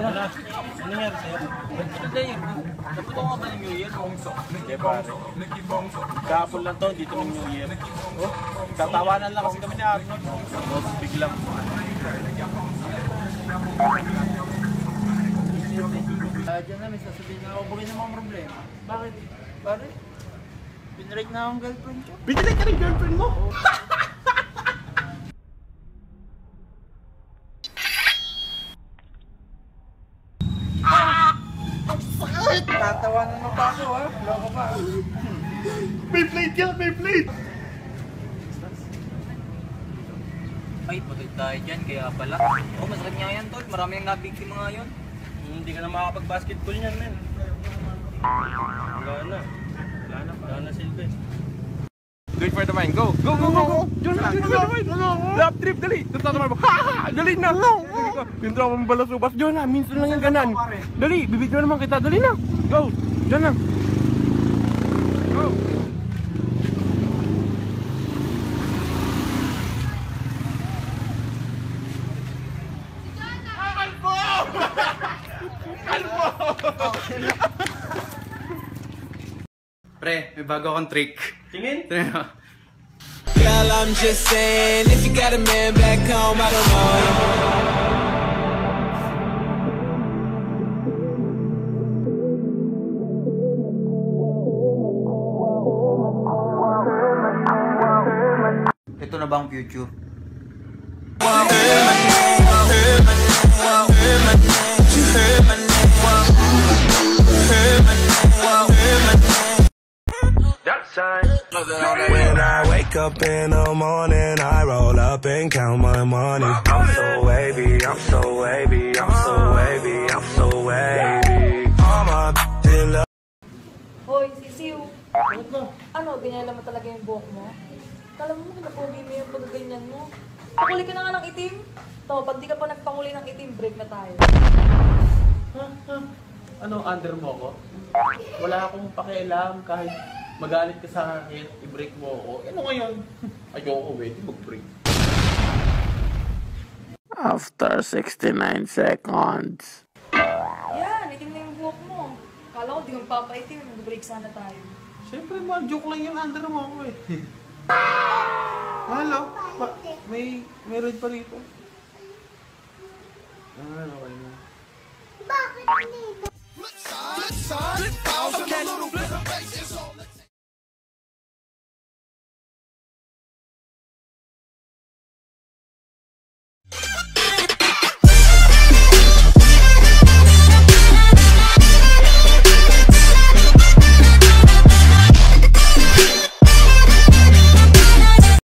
Ano nangyari sa'yo? Hindi, napunta ko ba ng New Year? Hindi pare. Kahapon lang to, dito ng New Year. Oh, tatawanan lang kasi kami ni Arnold. Tapos biglang. Diyan na, may sasabihin na ako. Bakit namang problema? Bakit? Pare? Binrake na akong girlfriend ko. Binilay ka ng girlfriend mo? Tatawanan mo pa ako ha? Loko pa. May plate yan, may plate! Ay, patay tayo dyan, kaya pala. Oh, masakit nga yan, tol. Marami ang nabiktima nga yun. Hindi ka na makakapag-basketball niyan, men. Wala na silbi. Do it for the mind. Go! Go! Go! Go! Go! Diyan na! Lap trip! Dali! Tapos naman mo. Ha! Dali na! Yung tropa mong balasubas. Diyan na! Minsan lang yung ganan. Dali! Bibigyan naman kita. Dali na! Go! Diyan na! Go! Pre, may bago akong trick. Tingin? Girl, I'm just saying, if you got a man back home, I don't know. Ito na ba ang future? When I wake up in the morning, I roll up and count my money. I'm so wavy, I'm so wavy, I'm so wavy, I'm so wavy. I'm a in love. Hoy, sisiw. Ano, ganyan naman talaga yung buhok mo? Kala mo napogi mo yung pagkaganyan mo. Pakuli ka na nga ng itim. To, pag di ka pa nagpanguli ng itim, break na tayo. Ano, under mo ko? Wala akong pakialam kahit magalit ka sa akin, i-break mo ako. Ano ngayon? Ayoko, di mag-break. After 69 seconds. Yan, itim na yung buhok mo. Kala ko di kang papaitim, mag-break sana tayo. Siyempre, joke lang yung under mo ako eh. Hello? May red pa rito. Okay na.